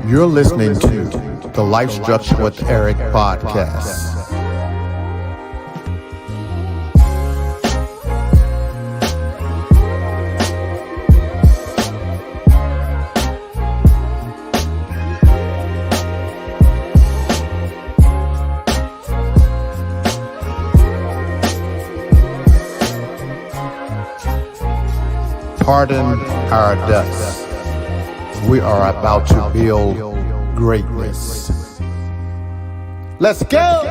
You're listening to the LifeStruction with Eric Podcast. Pardon our dust. We are about to build greatness. Let's go!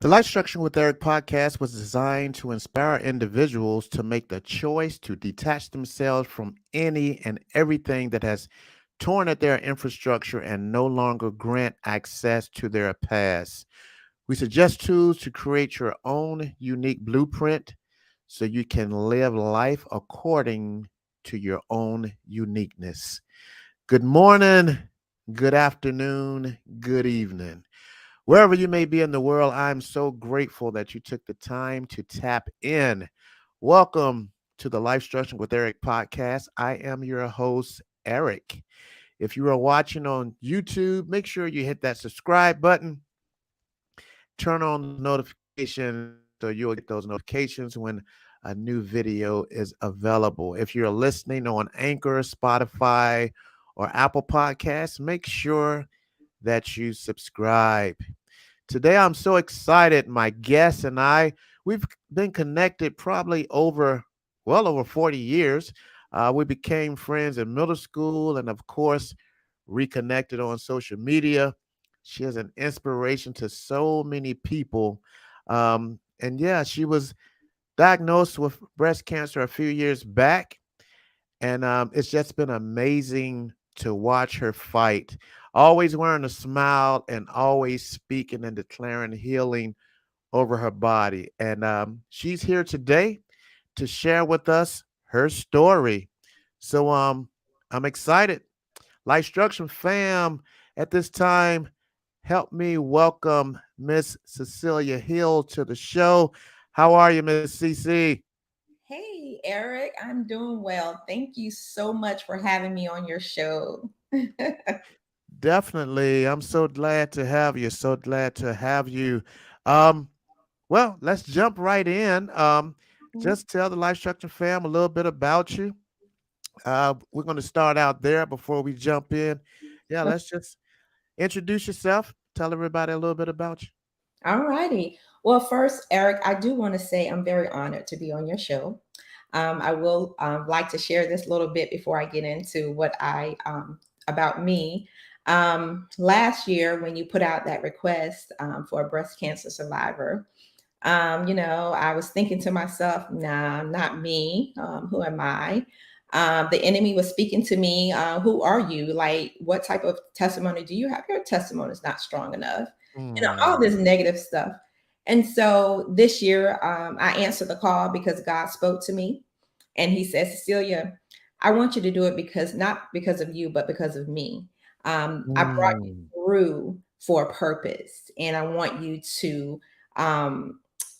The LifeStruction with Eric podcast was designed to inspire individuals to make the choice to detach themselves from any and everything that has torn at their infrastructure and no longer grant access to their past. We suggest tools to create your own unique blueprint so you can live life according to your own uniqueness. Good morning, good afternoon, good evening. Wherever you may be in the world, I'm so grateful that you took the time to tap in. Welcome to the LifeStruction with Eric podcast. I am your host, Eric. If you are watching on YouTube, make sure you hit that subscribe button. Turn on the notification so you'll get those notifications when a new video is available. If you're listening on Anchor, Spotify, or Apple Podcasts, make sure that you subscribe. Today, I'm so excited. My guest and we've been connected probably over 40 years. We became friends in middle school and, of course, reconnected on social media. She is an inspiration to so many people. She was diagnosed with breast cancer a few years back. And it's just been amazing to watch her fight. Always wearing a smile and always speaking and declaring healing over her body. And she's here today to share with us her story. So I'm excited. LifeStruction fam, at this time, help me welcome Miss Cecilia Hill to the show. How are you, Miss CeCe? Hey, Eric, I'm doing well. Thank you so much for having me on your show. Definitely. I'm so glad to have you. So glad to have you. Um, let's jump right in. Just tell the LifeStruction fam a little bit about you. We're going to start out there before we jump in. Yeah, let's just introduce yourself. Tell everybody a little bit about you. All righty. Well, first, Eric, I do want to say I'm very honored to be on your show. I will like to share this little bit before I get into what about me. Last year, when you put out that request for a breast cancer survivor, I was thinking to myself, nah, not me. Who am I? The enemy was speaking to me. Who are you? Like, what type of testimony do you have? Your testimony is not strong enough. All this negative stuff. And so this year, I answered the call because God spoke to me. And he said, Cecilia, I want you to do it not because of you, but because of me. I brought you through for a purpose. And I want you to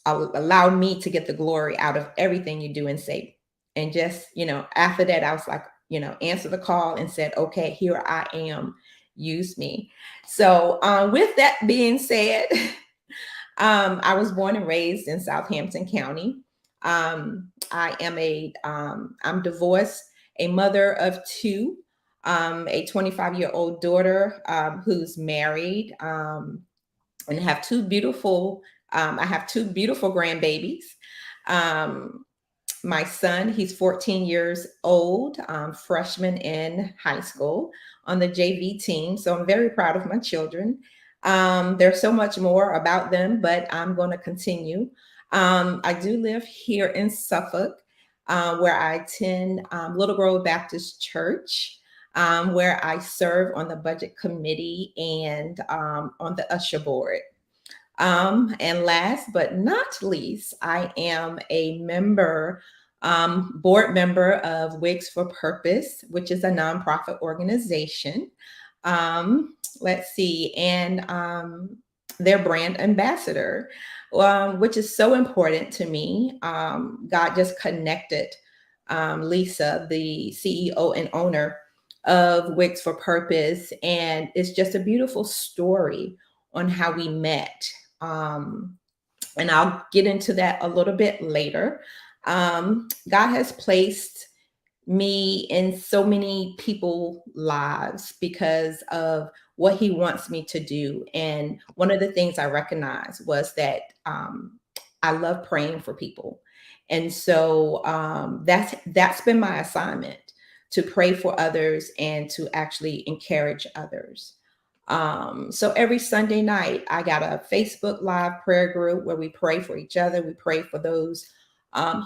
allow me to get the glory out of everything you do and say. And just, after that, I was like, answer the call and said, okay, here I am. Use me. So with that being said, I was born and raised in Southampton County. I am I'm divorced, a mother of two, a 25-year-old daughter who's married, and have two beautiful, I have two beautiful grandbabies. My son, he's 14 years old, freshman in high school on the JV team. So I'm very proud of my children. There's so much more about them, but I'm going to continue. I do live here in Suffolk, where I attend Little Grove Baptist Church, where I serve on the budget committee and on the usher board. And last but not least, I am a board member of Wigs for Purpose, which is a nonprofit organization. Let's see. And their brand ambassador, which is so important to me. God just connected Lisa, the CEO and owner of Wigs for Purpose. And it's just a beautiful story on how we met. And I'll get into that a little bit later. God has placed me in so many people lives because of what he wants me to do. And one of the things I recognized was that I love praying for people. And so that's been my assignment, to pray for others and to actually encourage others. So every Sunday night, I got a Facebook Live prayer group where we pray for each other. We pray for those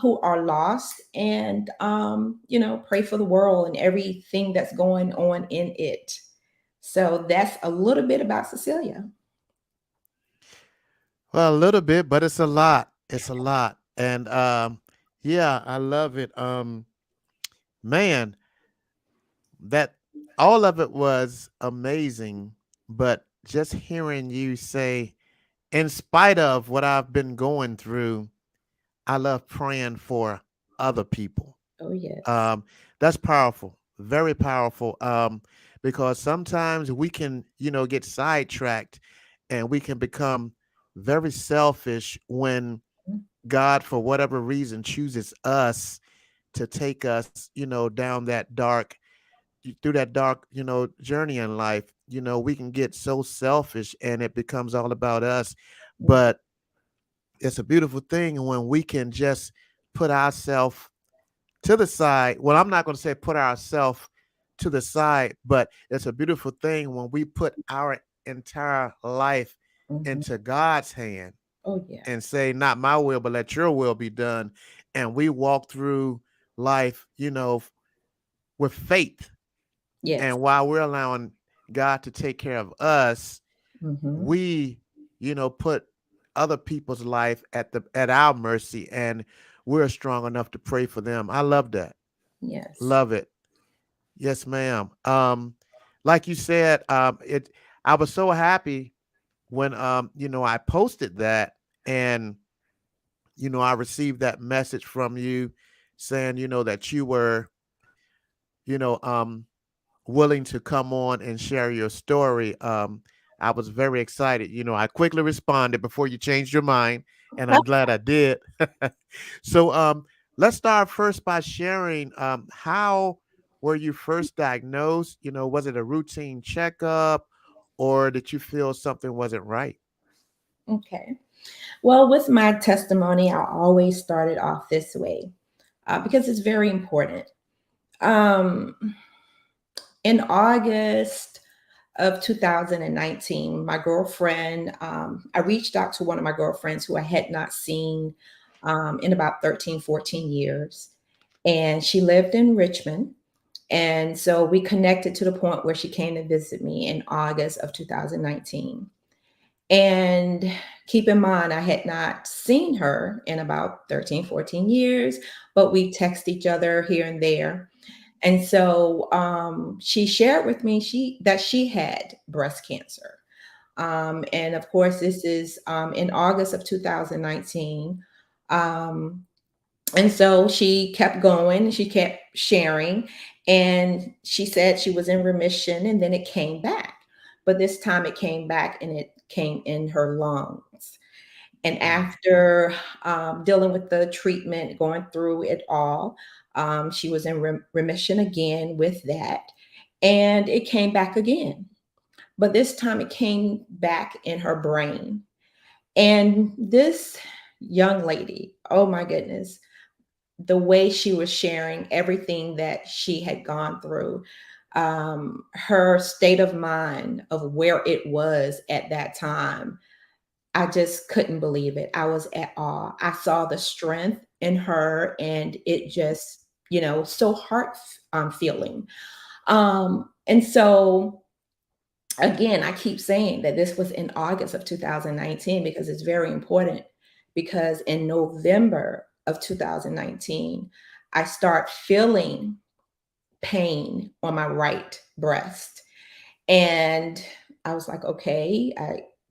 who are lost, and pray for the world and everything that's going on in it. So that's a little bit about Cecilia. Well, a little bit, but it's a lot. It's a lot. And yeah, I love it. Man, that all of it was amazing, but just hearing you say, in spite of what I've been going through, I love praying for other people. Oh yes. Um, that's powerful, very powerful. Because sometimes we can, get sidetracked and we can become very selfish when God, for whatever reason, chooses us to take us, down that dark, through that dark, journey in life. We can get so selfish and it becomes all about us. But it's a beautiful thing when we can just put ourselves to the side. Well, I'm not going to say put ourselves to the side, but it's a beautiful thing when we put our entire life Mhm. into God's hand Oh yeah. and say, not my will, but let your will be done. And we walk through life, with faith. Yes. And while we're allowing God to take care of us, Hmm. we, put other people's life at our mercy, and we're strong enough to pray for them. I love that. Yes. Love it. Yes, ma'am. Like you said, I was so happy when I posted that, and I received that message from you saying, that you were, you know, um willing to come on and share your story. I was very excited. I quickly responded before you changed your mind, and I'm glad I did. So let's start first by sharing, how were you first diagnosed? Was it a routine checkup, or did you feel something wasn't right? Okay. Well, with my testimony, I always started off this way because it's very important. Um, in August of 2019, my girlfriend, I reached out to one of my girlfriends who I had not seen in about 13, 14 years. And she lived in Richmond. And so we connected to the point where she came to visit me in August of 2019. And keep in mind, I had not seen her in about 13, 14 years, but we text each other here and there. And so she shared with me that she had breast cancer. And of course, this is in August of 2019. Um, and so she kept going, she kept sharing, and she said she was in remission, and then it came back. But this time it came back and it came in her lungs. And Mm. after dealing with the treatment, going through it all, she was in remission again with that. And it came back again. But this time it came back in her brain. And this young lady, oh my goodness, the way she was sharing everything that she had gone through, her state of mind of where it was at that time, I just couldn't believe it. I was at awe. I saw the strength in her, and it just, so heart feeling. And so, again, I keep saying that this was in August of 2019 because it's very important. Because in November of 2019, I start feeling pain on my right breast. And I was like, okay.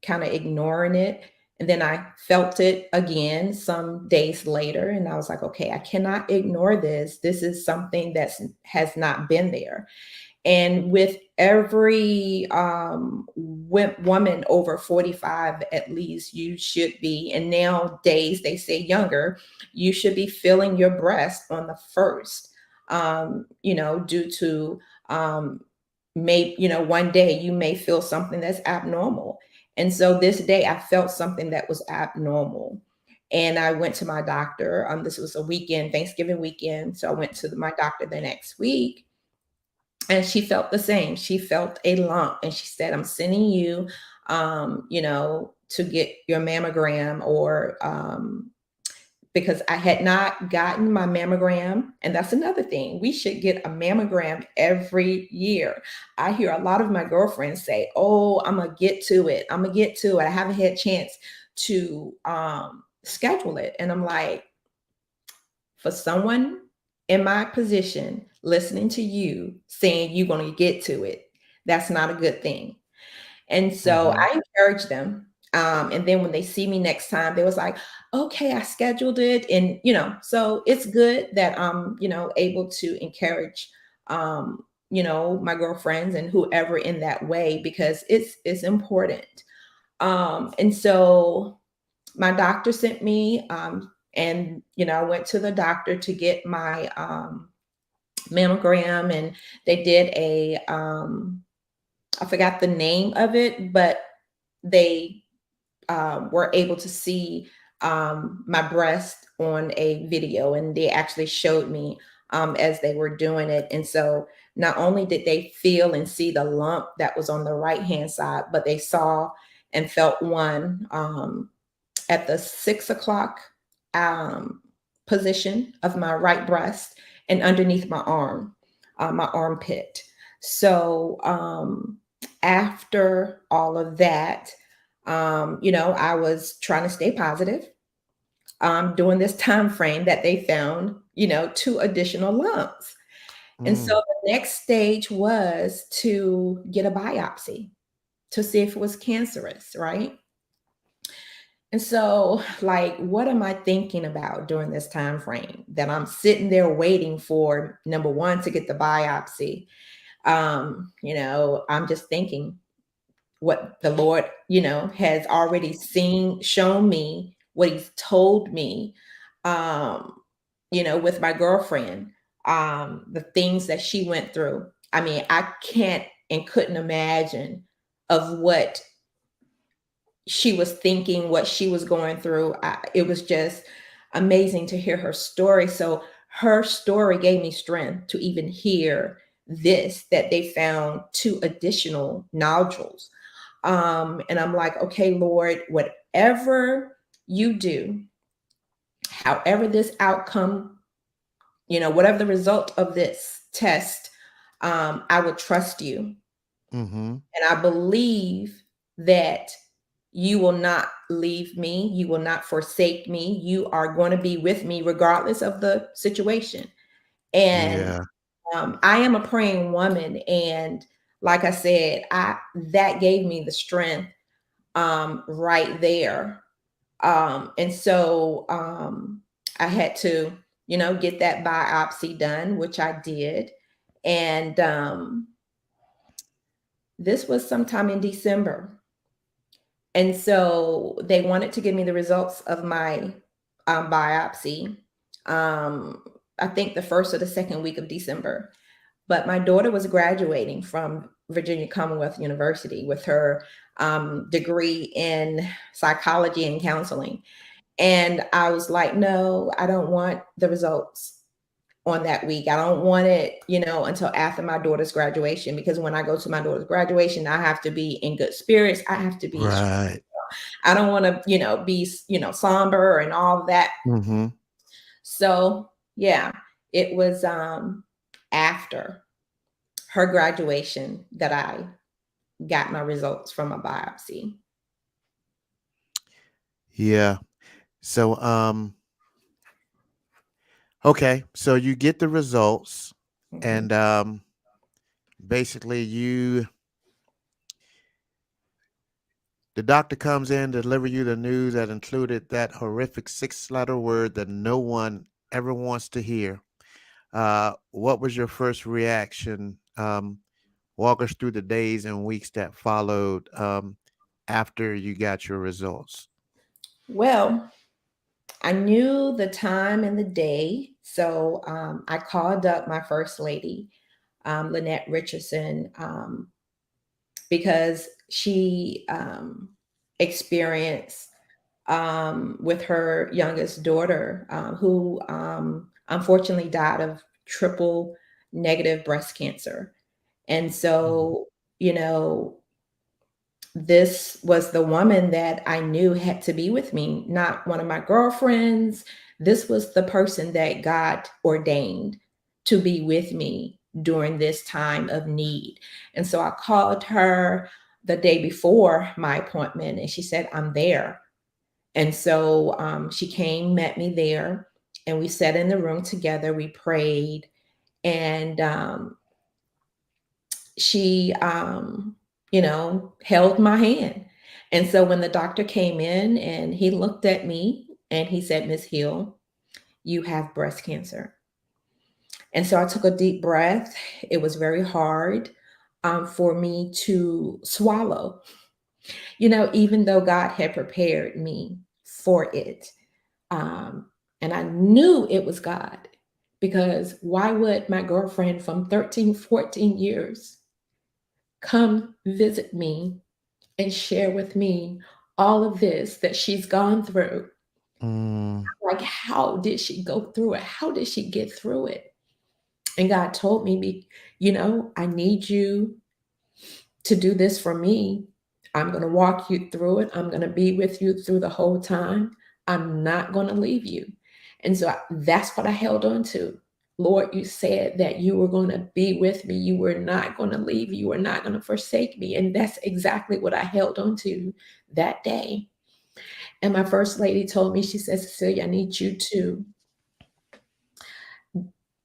kind of ignoring it. And then I felt it again some days later. And I was like, okay, I cannot ignore this. This is something that has not been there. And with every woman over 45, at least, you should be, and nowadays they say younger, you should be feeling your breast on the first, due to one day you may feel something that's abnormal. And so this day I felt something that was abnormal. And I went to my doctor. This was a weekend, Thanksgiving weekend. So I went to my doctor the next week, and she felt the same. She felt a lump, and she said, I'm sending you, to get your mammogram, or because I had not gotten my mammogram. And that's another thing. We should get a mammogram every year. I hear a lot of my girlfriends say, oh, I'm going to get to it. I'm going to get to it. I haven't had a chance to schedule it. And I'm like, for someone in my position listening to you saying you're going to get to it, that's not a good thing. And so Mm-hmm. I encourage them. And then when they see me next time, they was like, okay, I scheduled it. And, so it's good that I'm, able to encourage, my girlfriends and whoever in that way, because it's important. And so my doctor sent me, and, I went to the doctor to get my mammogram, and they did I forgot the name of it, but they were able to see my breast on a video, and they actually showed me as they were doing it. And so not only did they feel and see the lump that was on the right hand side, but they saw and felt one at the 6 o'clock position of my right breast and underneath my arm, my armpit. So after all of that, I was trying to stay positive during this time frame that they found, 2 additional lumps. And so Mm. the next stage was to get a biopsy to see if it was cancerous, right? And so, like, what am I thinking about during this time frame that I'm sitting there waiting for, number one, to get the biopsy? I'm just thinking what the Lord, has already shown me, what he's told me, um, with my girlfriend, the things that she went through. I mean, I can't and couldn't imagine of what she was thinking, what she was going through. It was just amazing to hear her story. So her story gave me strength to even hear this, that they found 2 additional nodules. And I'm like, okay, Lord, whatever you do, however this outcome, whatever the result of this test, I will trust you. Mm-hmm. And I believe that you will not leave me. You will not forsake me. You are going to be with me regardless of the situation. And Yeah. I am a praying woman. And like I said, that gave me the strength right there. And so I had to, get that biopsy done, which I did. And this was sometime in December. And so they wanted to give me the results of my biopsy. Um, I think the first or the second week of December. But my daughter was graduating from Virginia Commonwealth University with her degree in psychology and counseling. And I was like, no, I don't want the results on that week. I don't want it, until after my daughter's graduation, because when I go to my daughter's graduation, I have to be in good spirits. I have to be, Right. I don't want to, be, somber and all of that. Mm-hmm. So yeah, it was after her graduation that I got my results from a biopsy. Yeah. So, okay. So you get the results, Mhm. and basically The doctor comes in to deliver you the news that included that horrific 6 letter word that no one ever wants to hear. What was your first reaction? Walk us through the days and weeks that followed after you got your results. Well, I knew the time and the day. So I called up my first lady, Lynette Richardson, because she experienced with her youngest daughter, who unfortunately died of triple negative breast cancer. And Mhm. so, you know, this was the woman that I knew had to be with me, not one of my girlfriends. This was the person that God ordained to be with me during this time of need. And so I called her the day before my appointment and she said, I'm there. And so she came, met me there, and we sat in the room together. We prayed, and she, held my hand. And so when the doctor came in and he looked at me and he said, Miss Hill, you have breast cancer. And so I took a deep breath. It was very hard for me to swallow, even though God had prepared me for it. Um, and I knew it was God, because why would my girlfriend from 13, 14 years come visit me and share with me all of this that she's gone through? Mm, Like, how did she go through it? How did she get through it? And God told me, I need you to do this for me. I'm going to walk you through it. I'm going to be with you through the whole time. I'm not going to leave you. And so that's what I held on to. Lord, you said that you were going to be with me. You were not going to leave. You were not going to forsake me. And that's exactly what I held on to that day. And my first lady told me, she said, Cecilia, I need you to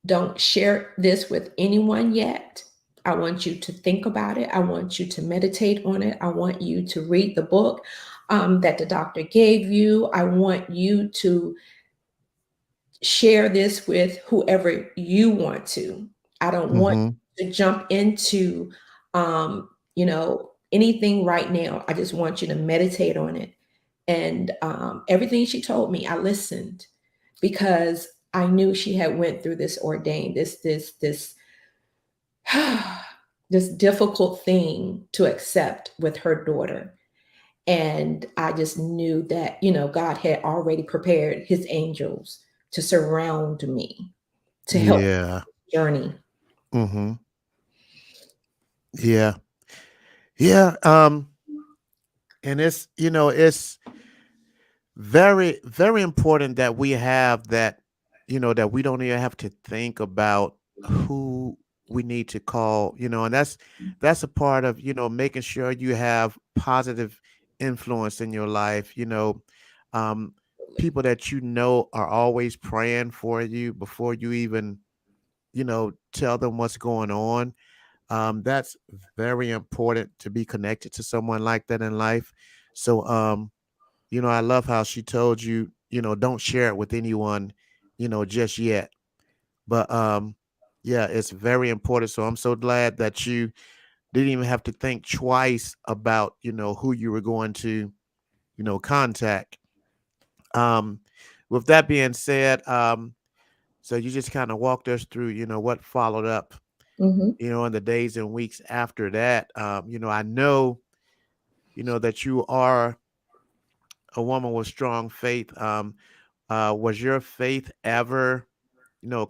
don't share this with anyone yet. I want you to think about it. I want you to meditate on it. I want you to read the book that the doctor gave you. I want you to share this with whoever you want to. I don't want mhm. to jump into, anything right now. I just want you to meditate on it. And everything she told me, I listened, because I knew she had went through this ordained, this this difficult thing to accept with her daughter. And I just knew that, God had already prepared his angels to surround me, to help Yeah. the journey. Mhm. Yeah. Yeah. And it's very, very important that we have that, that we don't even have to think about who we need to call, and that's a part of, making sure you have positive influence in your life, um, people that are always praying for you before you even, tell them what's going on. That's very important to be connected to someone like that in life. So, I love how she told you, don't share it with anyone, just yet. But yeah, it's very important. So I'm so glad that you didn't even have to think twice about, who you were going to, contact. Um, with that being said, so you just kind of walked us through, what followed up, Hmm. in the days and weeks after that. I know, that you are a woman with strong faith. Was your faith ever,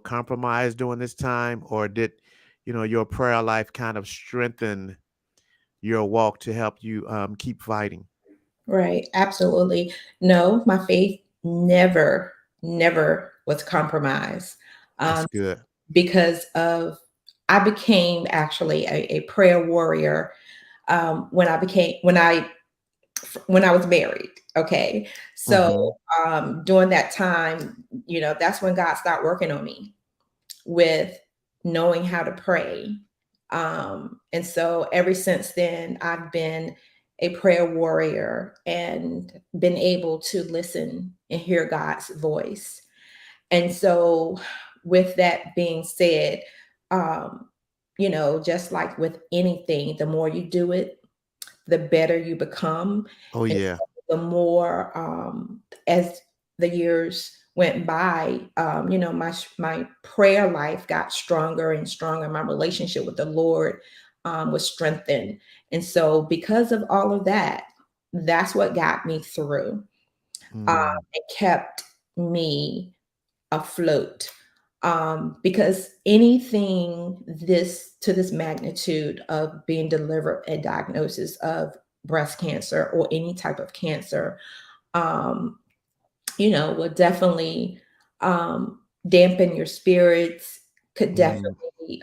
compromised during this time, or did, your prayer life kind of strengthen your walk to help you keep fighting? Right. Absolutely. No, my faith never, never was compromised. That's Um, good. because I became actually a prayer warrior when I was married. Okay. So Mm-hmm. during that time, that's when God started working on me with knowing how to pray. And so ever since then, I've been a prayer warrior and been able to listen and hear God's voice. And so, with that being said, um, just like with anything, the more you do it, the better you become. Oh And yeah. so the more, as the years went by, my prayer life got stronger and stronger. My relationship with the Lord was strengthened. And so, because of all of that, that's what got me through. Mm, It kept me afloat. Because anything this magnitude of being delivered a diagnosis of breast cancer or any type of cancer, um, will definitely um, dampen your spirits, could mm, definitely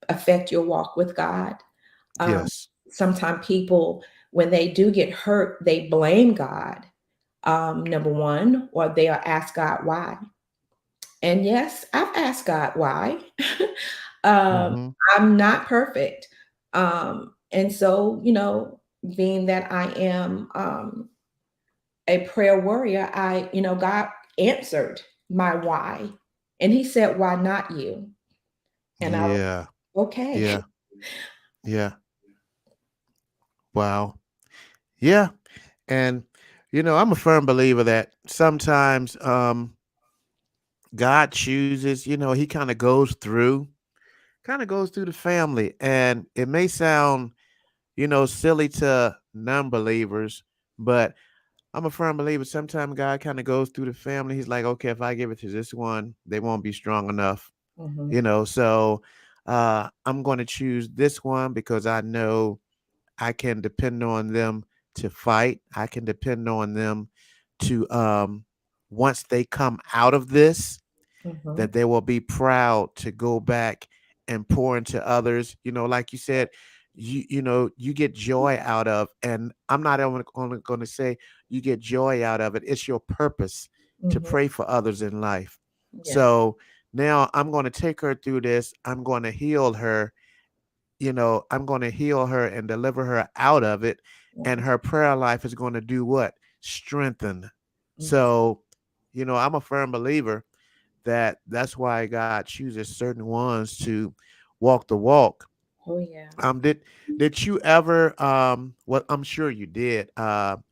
affect your walk with God. Um, yes. Sometimes people, when they do get hurt, they blame God, number one, or they'll ask God why. And yes, I've asked God why. um, Hmm. I'm not perfect. And so, being that I am a prayer warrior, God answered my why. And he said, why not you? And I was Yeah. okay. Yeah. Yeah. Wow. Yeah. And I'm a firm believer that sometimes God chooses, he kind of goes through the family. And it may sound, silly to non-believers, but I'm a firm believer. Sometimes God kind of goes through the family. He's like, okay, if I give it to this one, they won't be strong enough, Mhm, so I'm going to choose this one because I know I can depend on them to fight. I can depend on them to, once they come out of this, mhm, that they will be proud to go back and pour into others. Like you said, you get joy out of, and I'm not only going to say you get joy out of it. It's your purpose to mhm. pray for others in life. Yes. So now I'm going to take her through this. I'm going to heal her. I'm going to heal her and deliver her out of it. And Mhm, her prayer life is going to do what? Strengthen. mhm. So, I'm a firm believer that's why God chooses certain ones to walk the walk. Oh yeah. Did you ever, well, I'm sure you did, but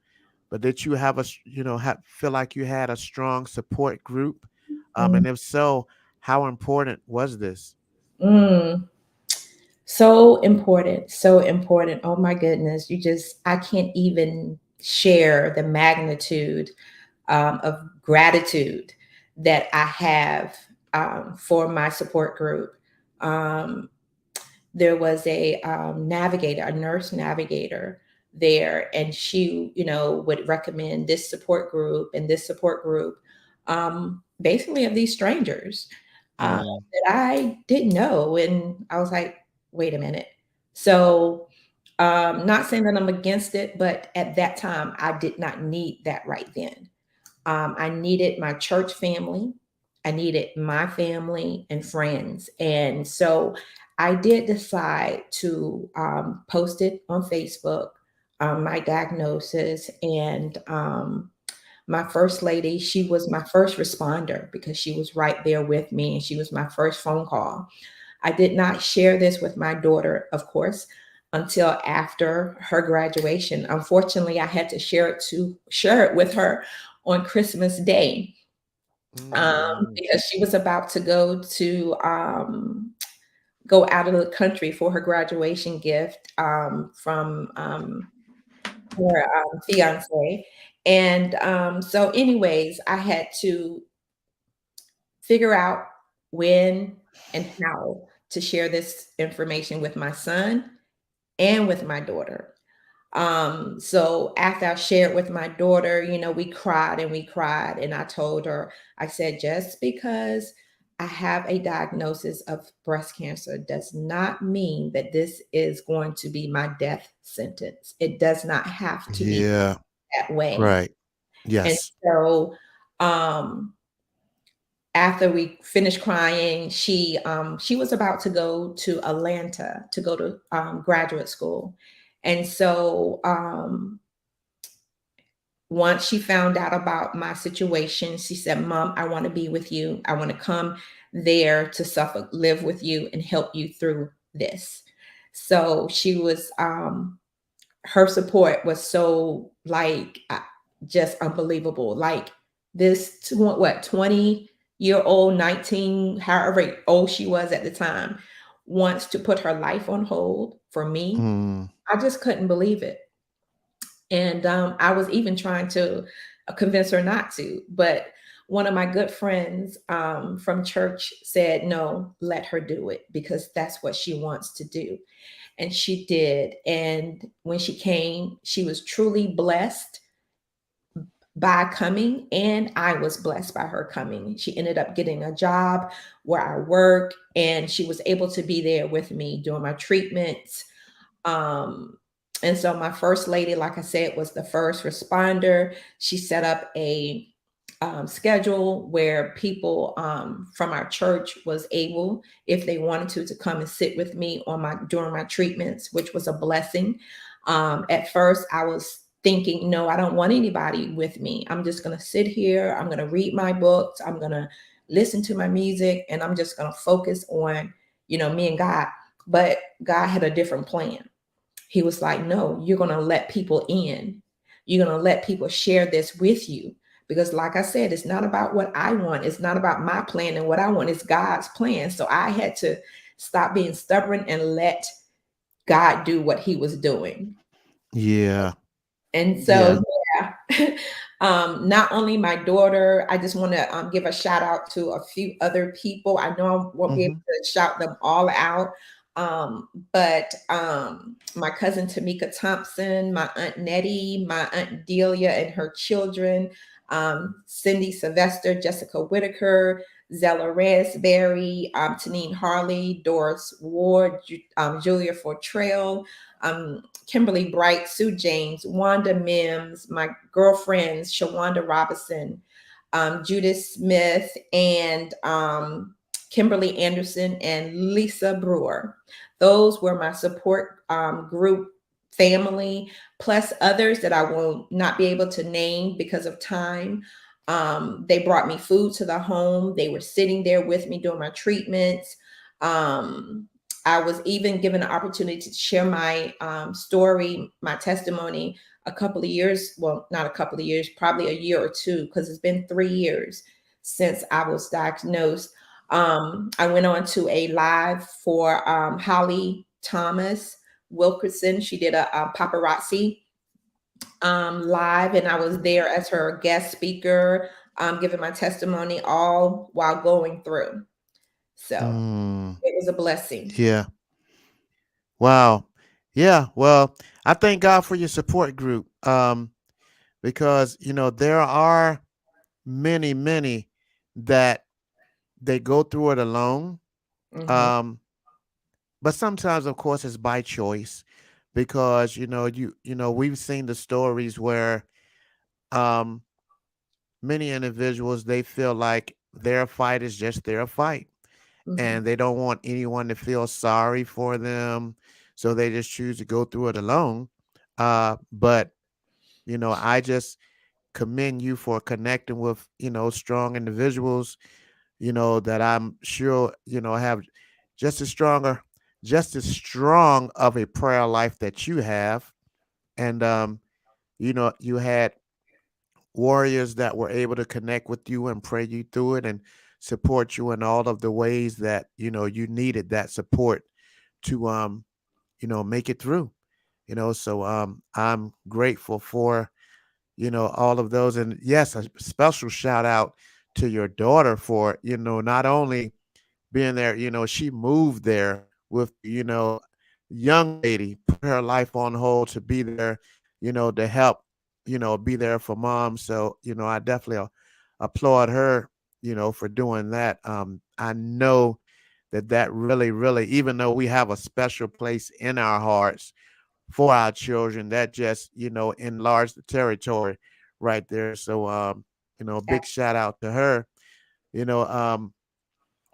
did you have feel like you had a strong support group? Mm, And if so, how important was this? mm. So important, so important. Oh my goodness, I can't even share the magnitude of gratitude that I have for my support group. Um, there was a navigator, a nurse navigator there, and she, would recommend this support group and this support group, basically of these strangers Mm, that I didn't know. And I was like, wait a minute. So, not saying that I'm against it, but at that time, I did not need that right then. I needed my church family. I needed my family and friends. And so I did decide to post it on Facebook, my diagnosis. And my first lady, she was my first responder because she was right there with me and she was my first phone call. I did not share this with my daughter, of course, until after her graduation. Unfortunately, I had to share it with her on Christmas Day, mm, because she was about to go out of the country for her graduation gift from her fiance. And so, anyways, I had to figure out when and how to share this information with my son and with my daughter. So after I shared with my daughter, we cried and we cried. And I told her, I said, just because I have a diagnosis of breast cancer does not mean that this is going to be my death sentence. It does not have to be yeah. that way. Right. And Yes. so, after we finished crying, she was about to go to Atlanta to go to graduate school, And so once she found out about my situation, she said, Mom, I want to be with you. I want to come there to Suffolk, live with you, and help you through this. So she was, her support was so like just unbelievable. Like this, 20-year-old, 19, however old she was at the time, wants to put her life on hold for me. Mm. I just couldn't believe it. And I was even trying to convince her not to. But one of my good friends from church said, no, let her do it because that's what she wants to do. And she did. And when she came, she was truly blessed by coming, and I was blessed by her coming. She ended up getting a job where I work, and she was able to be there with me during my treatments. Um, and so my first lady, like I said, was the first responder. She set up a schedule where people from our church was able, if they wanted to come and sit with me on my during my treatments, which was a blessing. At first, I was thinking, no, I don't want anybody with me. I'm just going to sit here. I'm going to read my books. I'm going to listen to my music, and I'm just going to focus on, me and God. But God had a different plan. He was like, no, you're going to let people in. You're going to let people share this with you. Because, like I said, it's not about what I want. It's not about my plan and what I want. It's God's plan. So I had to stop being stubborn and let God do what he was doing. Yeah. And Yeah. so, yeah, not only my daughter, I just want to give a shout out to a few other people. I know I won't be able Hmm. to shout them all out, but my cousin Tamika Thompson, my Aunt Nettie, my Aunt Delia and her children, Cindy Sylvester, Jessica Whitaker, Zella Raspberry, Tanine Harley, Doris Ward, Julia Fortrell, Kimberly Bright, Sue James, Wanda Mims, my girlfriends, Shawanda Robinson, Judith Smith, and Kimberly Anderson, and Lisa Brewer. Those were my support group family, plus others that I will not be able to name because of time. They brought me food to the home. They were sitting there with me during my treatments. I was even given an opportunity to share my story, my testimony a couple of years, well, not a couple of years, probably a year or two, because it's been 3 years since I was diagnosed. I went on to a live for Holly Thomas Wilkerson. She did a paparazzi live, and I was there as her guest speaker, giving my testimony all while going through. So Mm. it was a blessing. Yeah. Wow. Yeah. Well, I thank God for your support group. Because there are many, many that they go through it alone. Hmm. Um, but sometimes, of course, it's by choice because we've seen the stories where um many individuals, they feel like their fight is just their fight Hmm. and they don't want anyone to feel sorry for them, so they just choose to go through it alone. But I just commend you for connecting with strong individuals, that I'm sure have just as stronger just as strong of a prayer life that you have. And you had warriors that were able to connect with you and pray you through it and support you in all of the ways that you needed that support to make it through. So I'm grateful for all of those. And yes, a special shout out to your daughter for not only being there. She moved there with young lady, put her life on hold to be there, to help be there for mom. So I definitely applaud her for doing that. I know that really, really, even though we have a special place in our hearts for our children, that just enlarged the territory right there. So big shout out to her. you know um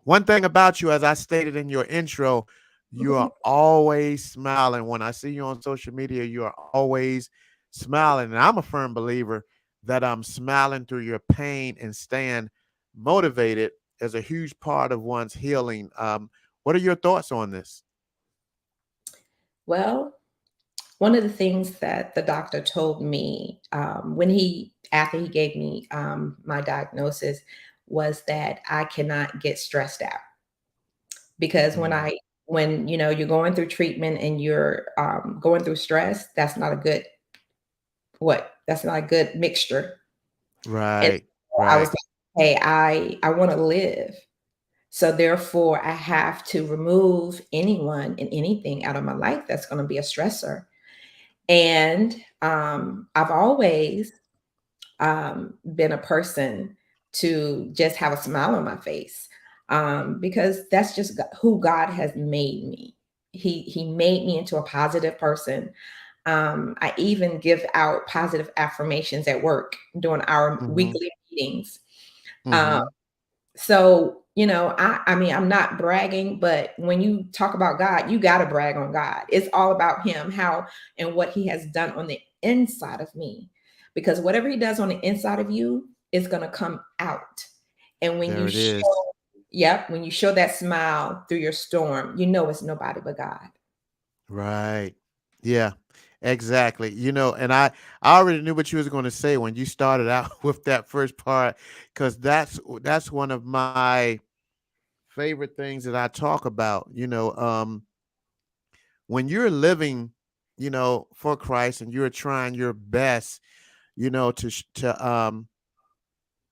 one thing about you, as I stated in your intro, You are always smiling. When I see you on social media, you are always smiling. And I'm a firm believer that smiling through your pain and staying motivated is a huge part of one's healing. What are your thoughts on this? Well, one of the things that the doctor told me after he gave me my diagnosis was that I cannot get stressed out because Mm, when you're going through treatment and you're going through stress, that's not a good mixture. And right, so I was right. like, hey, I want to live. So therefore, I have to remove anyone and anything out of my life that's going to be a stressor. And I've always been a person to just have a smile on my face because that's just who God has made me. He made me into a positive person. I even give out positive affirmations at work during our Mm-hmm, weekly meetings. Um, mm-hmm. so, I mean, I'm not bragging, but when you talk about God, you got to brag on God. It's all about Him, how and what He has done on the inside of me. Because whatever He does on the inside of you is going to come out. And when There you it is. when you show that smile through your storm, you know it's nobody but God. Right. Yeah, exactly. And I already knew what you was going to say when you started out with that first part, because that's one of my favorite things that I talk about. When you're living, for Christ and you're trying your best, to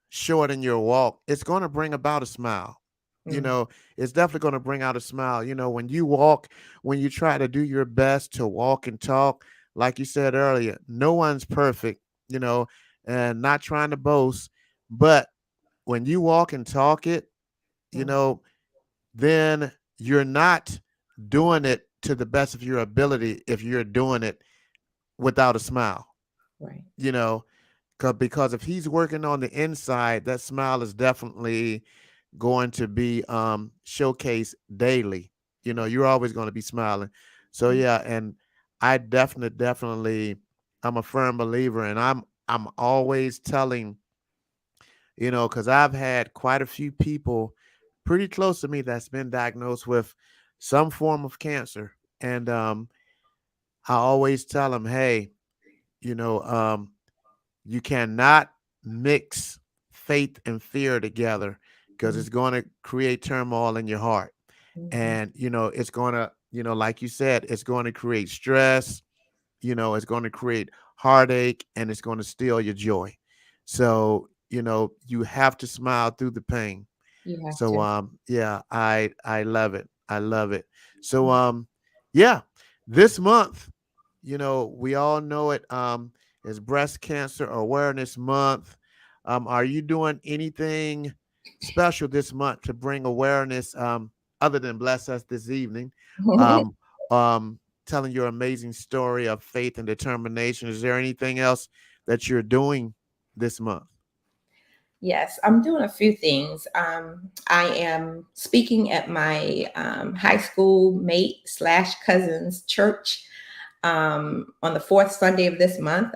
shorten your walk, it's going to bring about a smile. you Mm, know it's definitely going to bring out a smile. When you walk, when you try to do your best to walk and talk, like you said earlier, no one's perfect, and not trying to boast, but when you walk and talk it, you mm, know then you're not doing it to the best of your ability if you're doing it without a smile, right. you know because if he's working on the inside, that smile is definitely going to be showcased daily. You're always going to be smiling. So Mm, yeah, and I definitely I'm a firm believer, and I'm always telling, because I've had quite a few people pretty close to me that's been diagnosed with some form of cancer. And I always tell them, hey, you know, um, you cannot mix faith and fear together, because mm, it's going to create turmoil in your heart. mhm. And, it's going to, like you said, it's going to create stress, it's going to create heartache, and it's going to steal your joy. So, you have to smile through the pain. You have So to. yeah, I love it. I love it. So yeah, this month, we all know it is Breast Cancer Awareness Month. Are you doing anything special this month to bring awareness, other than bless us this evening? Um telling your amazing story of faith and determination. Is there anything else that you're doing this month? Yes, I'm doing a few things. I am speaking at my high school mate slash cousin's church on the fourth Sunday of this month.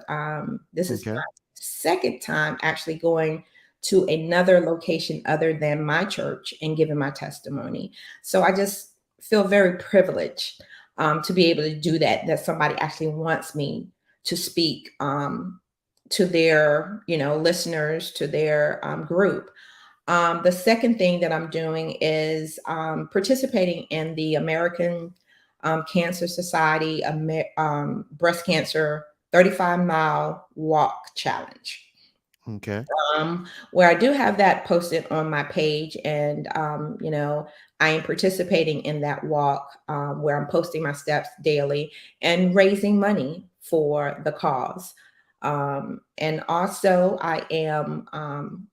This is Okay. my second time actually going to another location other than my church and giving my testimony. So I just feel very privileged to be able to do that, that somebody actually wants me to speak to their, listeners, to their group. The second thing that I'm doing is participating in the American Cancer Society Breast Cancer 35-mile walk challenge, Okay. where I do have that posted on my page. And, I am participating in that walk where I'm posting my steps daily and raising money for the cause. And also, I am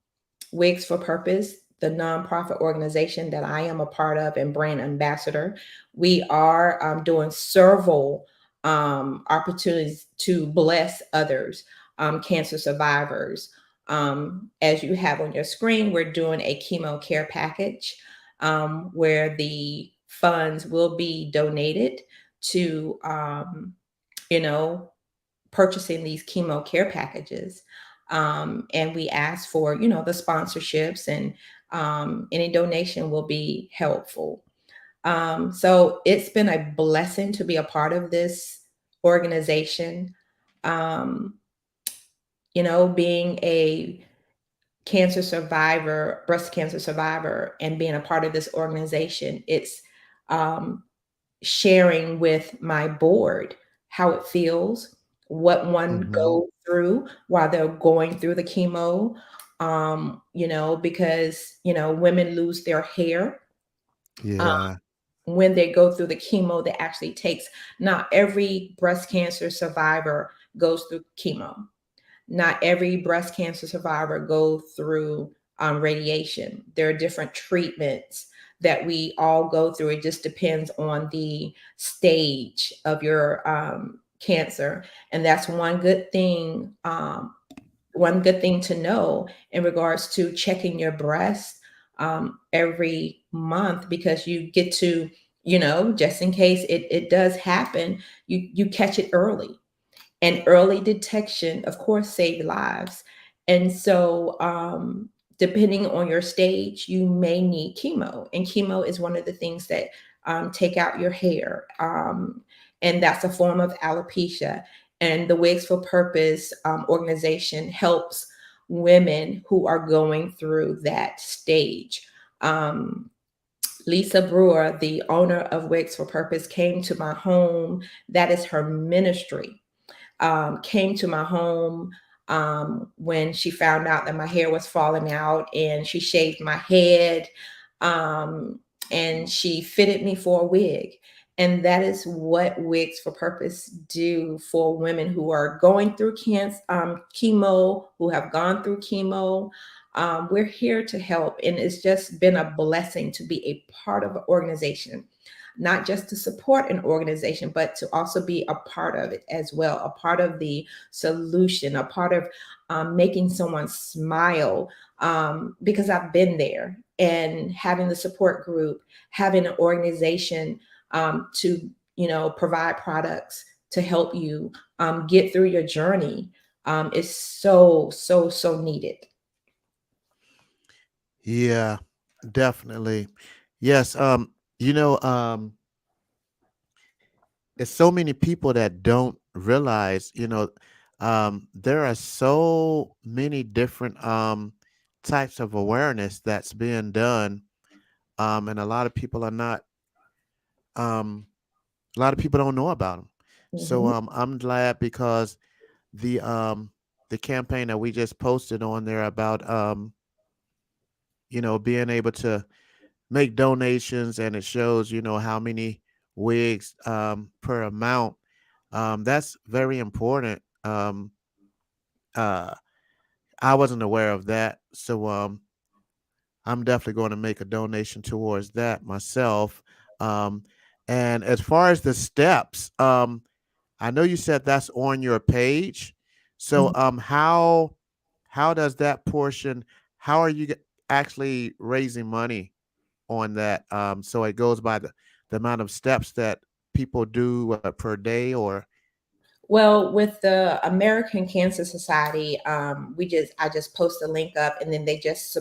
Wigs for Purpose, the nonprofit organization that I am a part of and brand ambassador. We are doing several opportunities to bless others, cancer survivors. As you have on your screen, we're doing a chemo care package where the funds will be donated to, you know, purchasing these chemo care packages. And we ask for, the sponsorships, and any donation will be helpful. So it's been a blessing to be a part of this organization. Um, being a cancer survivor, breast cancer survivor, and being a part of this organization, it's um, sharing with my board how it feels, what one Hmm. goes through while they're going through the chemo. Because women lose their hair Yeah. when they go through the chemo that actually takes. Not every breast cancer survivor goes through chemo. Not every breast cancer survivor go through radiation. There are different treatments that we all go through. It just depends on the stage of your cancer, and that's one good thing to know in regards to checking your breast every month, because you get to, just in case it does happen, you catch it early. And early detection, of course, save lives. And so, depending on your stage, you may need chemo. And chemo is one of the things that take out your hair. And that's a form of alopecia. And the Wigs for Purpose organization helps women who are going through that stage. Um, Lisa Brewer, the owner of Wigs for Purpose, came to my home. That is her ministry. Came to my home when she found out that my hair was falling out, and she shaved my head, um, and she fitted me for a wig. And that is what Wigs for Purpose do for women who are going through chemo, who have gone through chemo. We're here to help, and it's just been a blessing to be a part of an organization, not just to support an organization, but to also be a part of it as well, a part of the solution, a part of making someone smile. Because I've been there, and having the support group, having an organization to, provide products to help you get through your journey is so, so, so needed. Yeah, definitely. Yes. You know, it's so many people that don't realize, there are so many different types of awareness that's being done. And a lot of people are not, um, a lot of people don't know about them. So Hmm. I'm glad because the um the campaign that we just posted on there about being able to make donations, and it shows how many wigs per amount. That's very important. Uh I wasn't aware of that, so I'm definitely going to make a donation towards that myself. um and as far as the steps, I know you said that's on your page. So how does that portion, how are you actually raising money on that? So it goes by the amount of steps that people do per day, or Well, with the American Cancer Society, I just post a link up, and then they just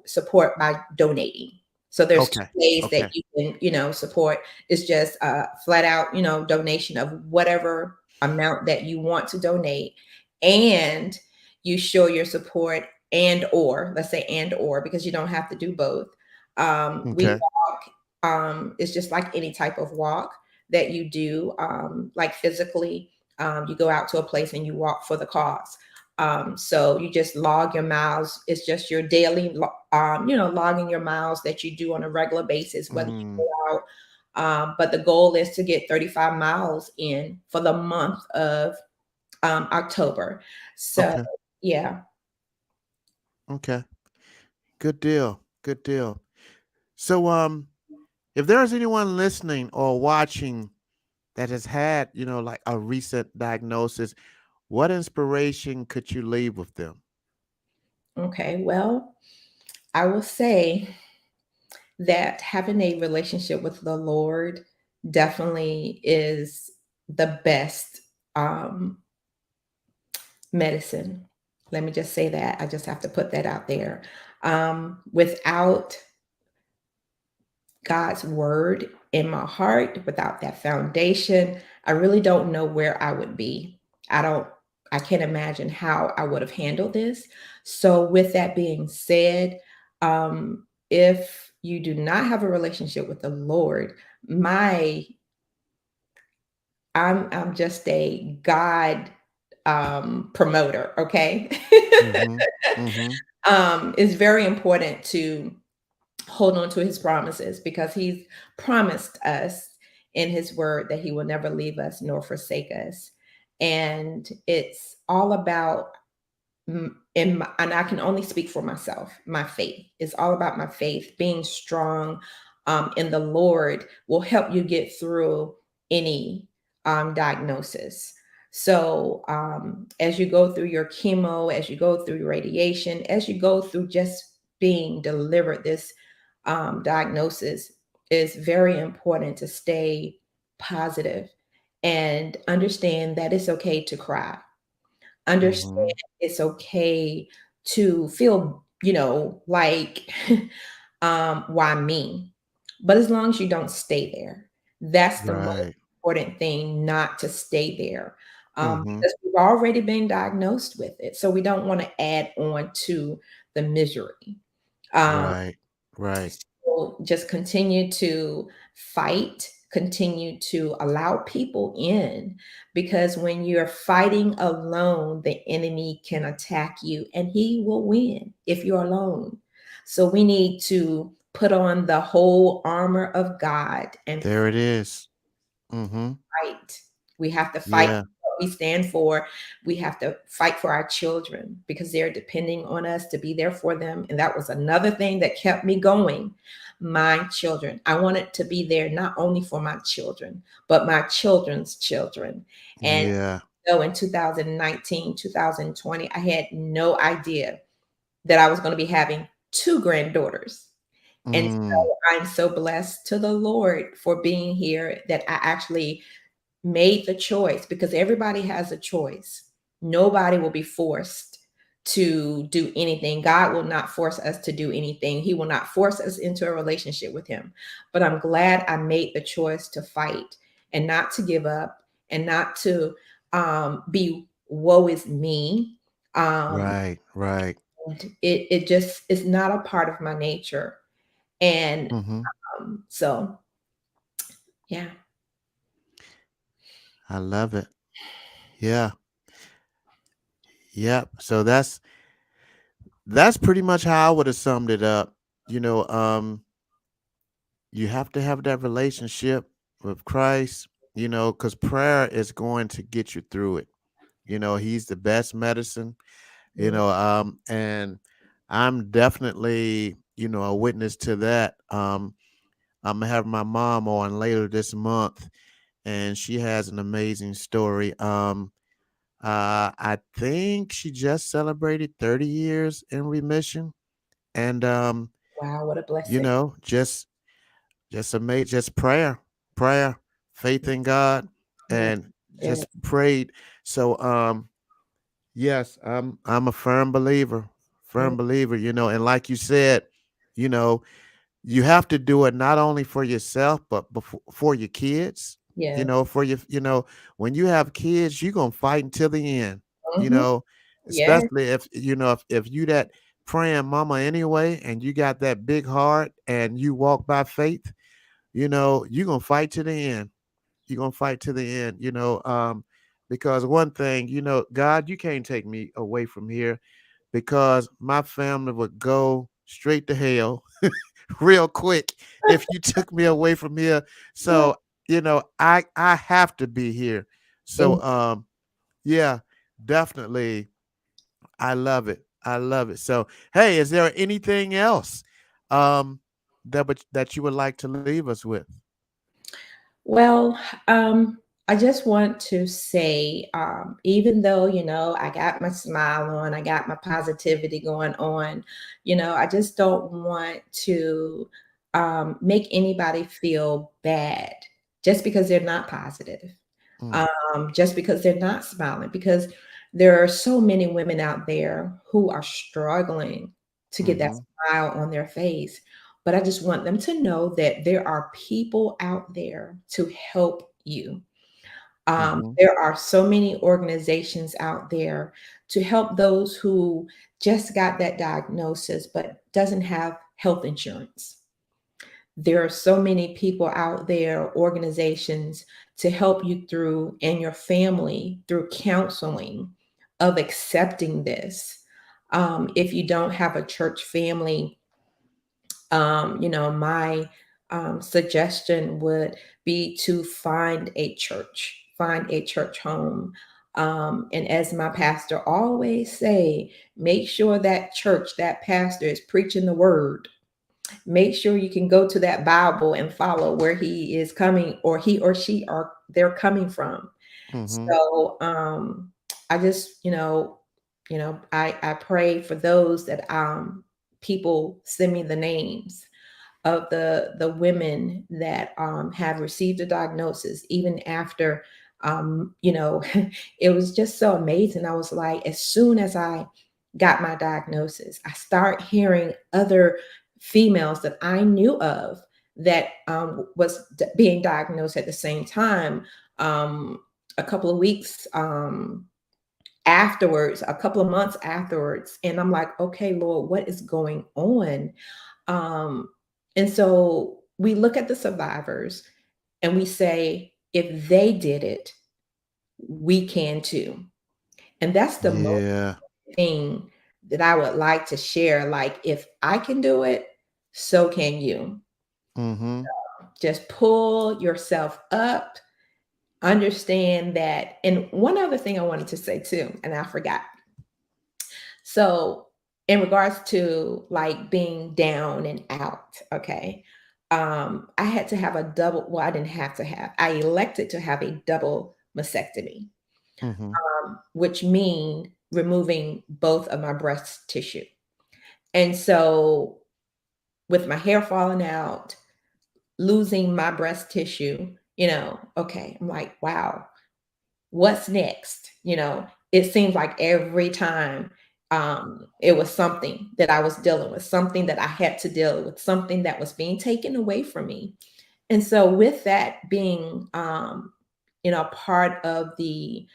support by donating. So there's two okay, ways that okay. you can, support. It's just flat out, donation of whatever amount that you want to donate, and you show your support, and or, let's say, and or, because you don't have to do both. We Okay. walk. It's just like any type of walk that you do, like physically. You go out to a place and you walk for the cause. So you just log your miles. It's just your daily, logging your miles that you do on a regular basis, whether you Mm, go out. But the goal is to get 35 miles in for the month of October. So, okay. yeah. Okay. Good deal. Good deal. So if there is anyone listening or watching that has had, like a recent diagnosis, what inspiration could you leave with them? Okay. Well, I will say that having a relationship with the Lord definitely is the best medicine. Let me just say that. I just have to put that out there. Without God's word in my heart, without that foundation, I really don't know where I would be. I don't, I can't imagine how I would have handled this. So, with that being said, if you do not have a relationship with the Lord, my I'm just a God promoter, okay? Mm-hmm. Mm-hmm. It's very important to hold on to his promises because he's promised us in his word that he will never leave us nor forsake us. And it's all about and I can only speak for myself, my faith. It's all about my faith. Being strong in the Lord will help you get through any diagnosis. So, as you go through your chemo, as you go through your radiation, as you go through just being delivered this diagnosis, is very important to stay positive and understand that it's okay to cry. Understand Mm-hmm. it's okay to feel, like, why me? But as long as you don't stay there, that's the most Right. important thing, not to stay there. Mm-hmm. Because we've already been diagnosed with it. So we don't want to add on to the misery. Um, Right. Right. so just continue to fight, continue to allow people in, because when you're fighting alone, the enemy can attack you and he will win if you're alone. So we need to put on the whole armor of God and There it is. Mm-hmm. fight. We have to fight Yeah. for what we stand for. We have to fight for our children because they're depending on us to be there for them. And that was another thing that kept me going. My children. I wanted to be there not only for my children, but my children's children. And Yeah. so in 2019, 2020, I had no idea that I was going to be having two granddaughters. And Mm. so I'm so blessed to the Lord for being here that I actually made the choice, because everybody has a choice. Nobody will be forced to do anything. God will not force us to do anything. He will not force us into a relationship with him. But I'm glad I made the choice to fight and not to give up and not to be woe is me. Um, Right. Right. and it just is not a part of my nature. And Mm-hmm. so, yeah. I love it. Yeah. Yep. So that's pretty much how I would have summed it up. You know, you have to have that relationship with Christ, because prayer is going to get you through it. He's the best medicine, Yeah. and I'm definitely, a witness to that. I'm gonna have my mom on later this month, and she has an amazing story. I think she just celebrated 30 years in remission, and Wow, what a you blessing. know, just just prayer, faith in God, Yes. and Yes. just prayed. So yes, I'm a Mm, firm believer, and like you said, you know, you have to do it not only for yourself, but for your kids. yes. For your, when you have kids, you're gonna fight until the end. You Mhm. know, Yes. especially if you that praying mama anyway, and you got that big heart, and you walk by faith, you're gonna fight to the end. You're gonna fight to the end. Because one thing, God, you can't take me away from here, because my family would go straight to hell real quick if you took me away from here. So, I have to be here. And So yeah, definitely I love it. I love it. So, hey, is there anything else um that you would like to leave us with? well, I just want to say, even though, I got my smile on, I got my positivity going on, I just don't want to make anybody feel bad just because they're not positive, Mm, just because they're not smiling, because there are so many women out there who are struggling to get that mhm, smile on their face. But I just want them to know that there are people out there to help you. mhm, There are so many organizations out there to help those who just got that diagnosis but doesn't have health insurance. There are so many people out there, organizations to help you through and your family through counseling of accepting this. If you don't have a church family, my suggestion would be to find a church home. And as my pastor always say, make sure that church, that pastor is preaching the word. Make sure you can go to that Bible and follow where he is coming, or he or she are they're coming from. mhm. So I just, I pray for those that people send me the names of the women that have received a diagnosis, even after it was just so amazing. I was like, as soon as I got my diagnosis, I start hearing other females that I knew of that being diagnosed at the same time. um, a couple of weeks afterwards, a couple of months afterwards, and I'm like, okay, Lord, what is going on? um, and so we look at the survivors and we say, if they did it, we can too. And that's the most Yeah. thing that I would like to share. Like, if I can do it, so can you. Mhm. Just pull yourself up, understand that. And one other thing I wanted to say too, and I forgot. So, in regards to like being down and out, okay, I had to have a double. Well, I didn't have to have. I elected to have a double mastectomy, Mhm. which mean removing both of my breast tissue. And so, with my hair falling out, losing my breast tissue, okay, I'm like, wow, what's next? It seems like every time it was something that I was dealing with, something that I had to deal with, something that was being taken away from me. And so, with that being, part of the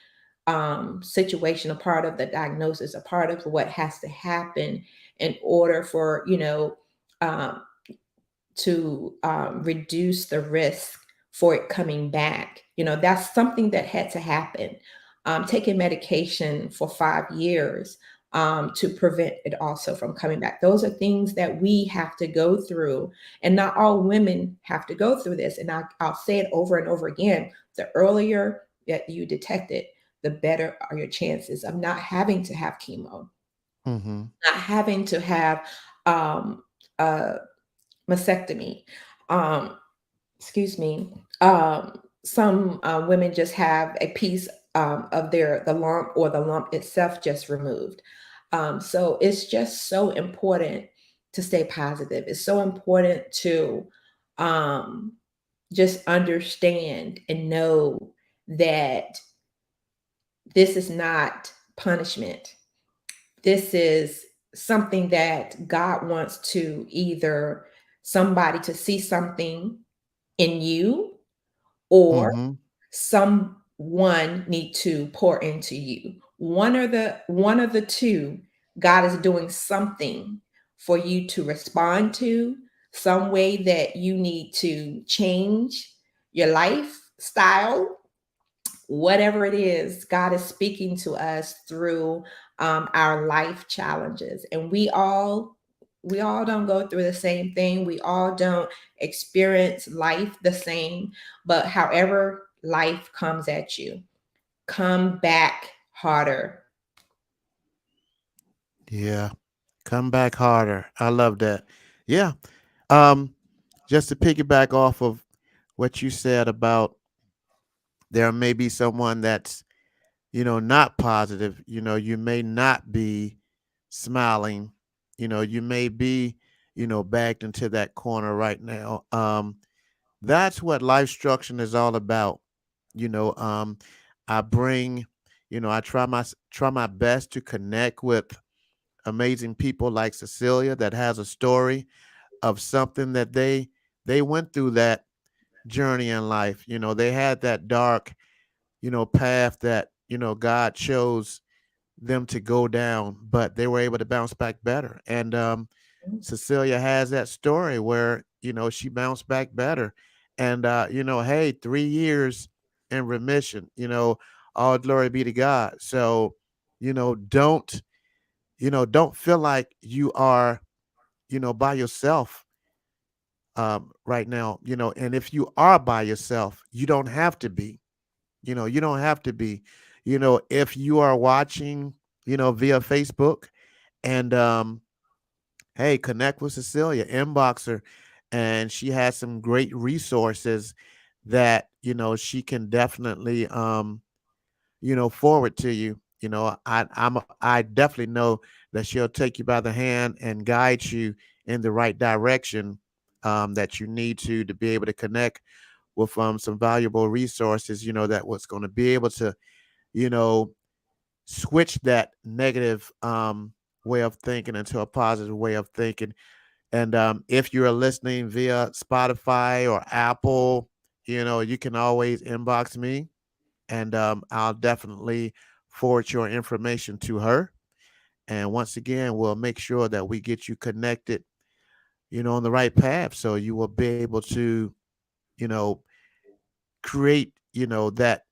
situation, a part of the diagnosis, a part of what has to happen in order for, um, to reduce the risk for it coming back. That's something that had to happen. Taking medication for 5 years to prevent it also from coming back. Those are things that we have to go through, and not all women have to go through this. And I'll say it over and over again: the earlier that you detect it, the better are your chances of not having to have chemo, Mhm. not having to have um, uh, mastectomy. Um, excuse me. Some women just have a piece of the lump, or the lump itself just removed. So it's just so important to stay positive. It's so important to um, just understand and know that this is not punishment. This is something that God wants to either somebody to see something in you, or Mhm. someone need to pour into you. One of the two, God is doing something for you to respond to, some way that you need to change your lifestyle. Whatever it is, God is speaking to us through our life challenges. And we all don't go through the same thing. We all don't experience life the same. But however life comes at you, come back harder. Yeah. Come back harder. I love that. Yeah. Um, just to piggyback off of what you said about there may be someone that's, not positive, you may not be smiling, you may be backed into that corner right now. That's what life structure is all about. You know, I bring, I try my best to connect with amazing people like Cecilia that has a story of something that they went through that journey in life. They had that dark, path that, God chose them to go down, but they were able to bounce back better. And Cecilia has that story where, she bounced back better. And hey, 3 years in remission, all glory be to God. So, don't, don't feel like you are, by yourself right now, and if you are by yourself, you don't have to be, you don't have to be, if you are watching, via Facebook and, hey, connect with Cecilia, inbox her, and she has some great resources that, she can definitely, forward to you. I definitely know that she'll take you by the hand and guide you in the right direction that you need to be able to connect with some valuable resources, that was going to be able to, you know, switch that negative way of thinking into a positive way of thinking. And if you're listening via Spotify or Apple, you can always inbox me, and I'll definitely forward your information to her. And once again, we'll make sure that we get you connected, on the right path, so you will be able to, you know, create, that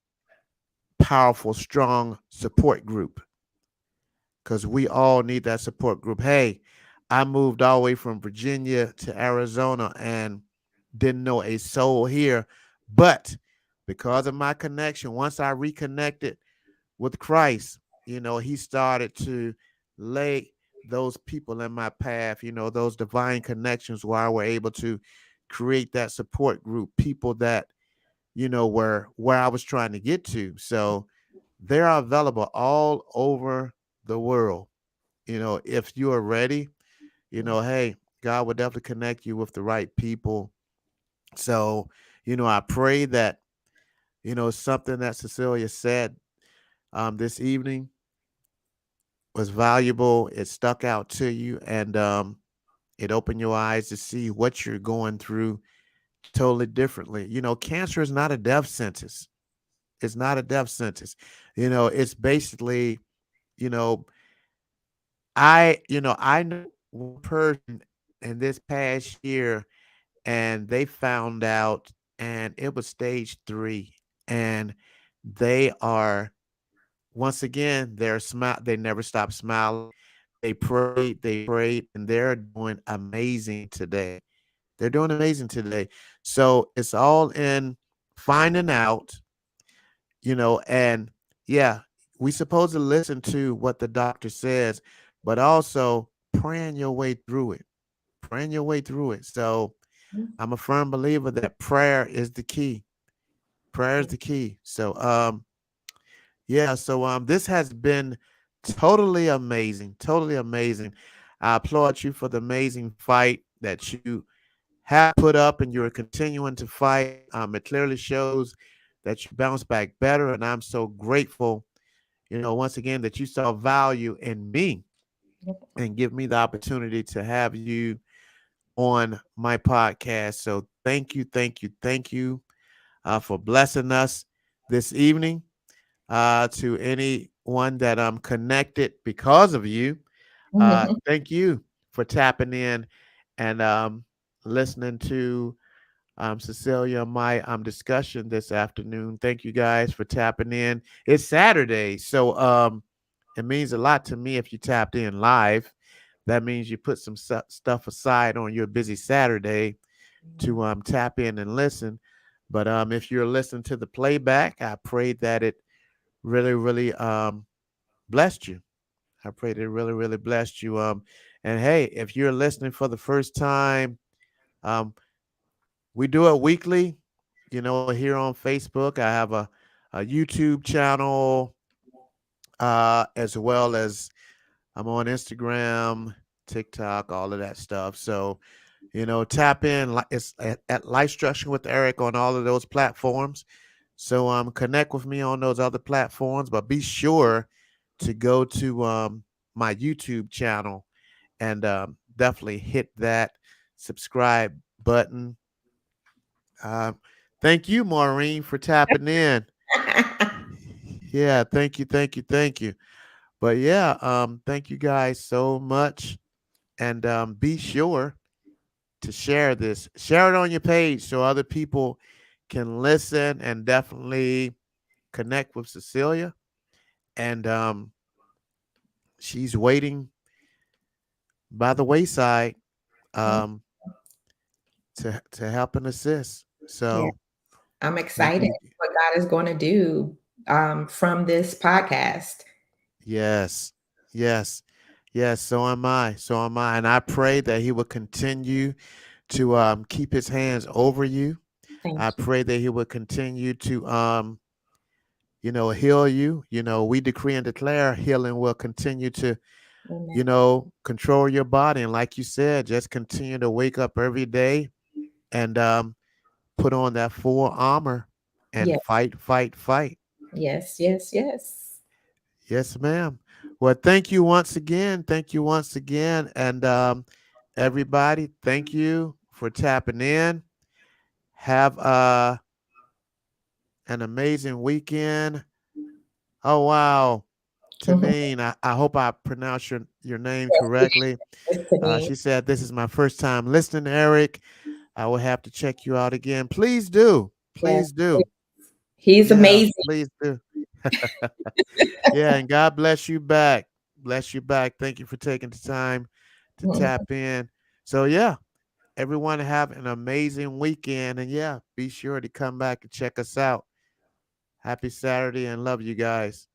powerful, strong support group, because we all need that support group. Hey, I moved all the way from Virginia to Arizona and didn't know a soul here, but because of my connection, once I reconnected with Christ, he started to lay those people in my path, those divine connections where we're able to create that support group, people that, where I was trying to get to. So they are available all over the world. If you are ready, hey, God will definitely connect you with the right people. So, I pray that, something that Cecilia said this evening was valuable. It stuck out to you, and it opened your eyes to see what you're going through totally differently. Cancer is not a death sentence. It's not a death sentence. It's basically, you know, I know one person in this past year, and they found out, and it was stage 3, and they are, once again, they never stop smiling. They prayed, and they're doing amazing today. They're doing amazing today. So it's all in finding out, and yeah, we supposed to listen to what the doctor says, but also praying your way through it. Praying your way through it. So I'm a firm believer that prayer is the key. Prayer is the key. So yeah, so this has been totally amazing. Totally amazing. I applaud you for the amazing fight that you have put up and you're continuing to fight. It clearly shows that you bounce back better, and I'm so grateful, once again, that you saw value in me and give me the opportunity to have you on my podcast. So thank you, thank you, thank you for blessing us this evening. To anyone that I'm connected because of you, thank you for tapping in and listening to Cecilia and my discussion this afternoon. Thank you guys for tapping in. It's Saturday, so it means a lot to me if you tapped in live. That means you put some stuff aside on your busy Saturday to tap in and listen. But if you're listening to the playback, I pray that it really, really blessed you. I pray that it really, really blessed you. And hey, if you're listening for the first time, um, we do it weekly. Here on Facebook, I have a YouTube channel, as well as I'm on Instagram, TikTok, all of that stuff. So, tap in. It's at LifeStruction with Eric on all of those platforms. So connect with me on those other platforms, but be sure to go to my YouTube channel and definitely hit that subscribe button. Uh, Thank you, Maureen, for tapping in. Yeah, thank you, thank you, thank you. But yeah, thank you guys so much. And be sure to share this. Share it on your page so other people can listen and definitely connect with Cecilia. And she's waiting by the wayside um, to help and assist. Yeah, So I'm thank excited you. what God is going to do from this podcast. Yes, yes, yes. So am I. So am I. And I pray that He will continue to keep His hands over you. I Thank you. pray that He will continue to heal you. We decree and declare healing will continue to, Amen. control your body. And like you said, just continue to wake up every day and put on that full armor and Yes, fight, fight, fight. yes, yes, yes. Yes, ma'am. Well, thank you once again. Thank you once again. And everybody, thank you for tapping in. Have an amazing weekend. Oh, wow. Tanine, I hope I pronounced your name correctly. Yes, to me. She said, "This is my first time listening, Eric. I will have to check you out again. Please do. Yes, Please do. he's Yeah, amazing. please do." Yeah, and God bless you back. Bless you back. Thank you for taking the time to Mhm. tap in. So, yeah, everyone have an amazing weekend. And yeah, be sure to come back and check us out. Happy Saturday and love you guys.